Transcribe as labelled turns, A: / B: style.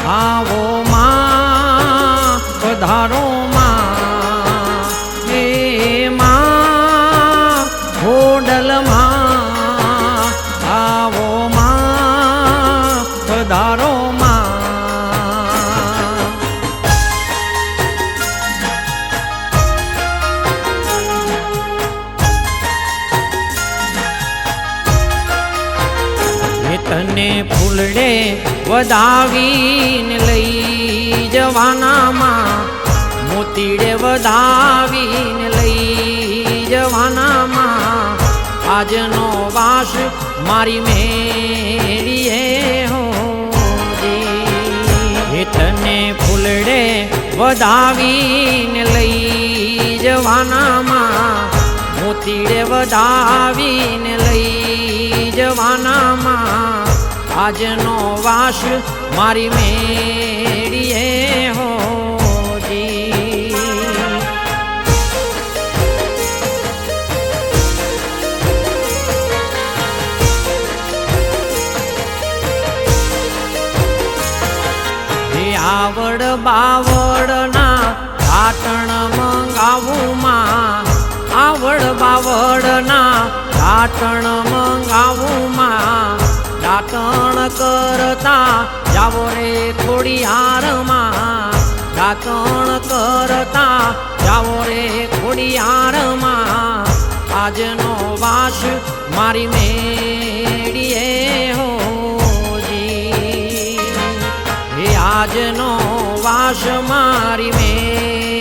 A: આવો માં પધારો માં હે માં હોડલમાં આવો માં પધારો માં તને ફૂલડે વધાવીને લઈ જવાનામાં મોતીડે વધાવીને લઈ જવાનામાં આજનો વાસ મારી મેળીએ હોજી તને ફૂલડે વધાવીને લઈ જવાનામાં મોતીડે વધાવીને લઈ જવાનામાં આજનો વાસ મારી મેળીએ હોજી આવડ બાવડના ઘાટણ મંગાવું માં આવડ બાવડના ઘાટણ મંગાવું માં દાંતણ કરતા જાવો રે થોડી હારમાં દાંતણ કરતા જાવો રે થોડી હારમાં આજનો વાસ મારી મેળીએ હોજી હે આજનો વાસ મારી મેળીએ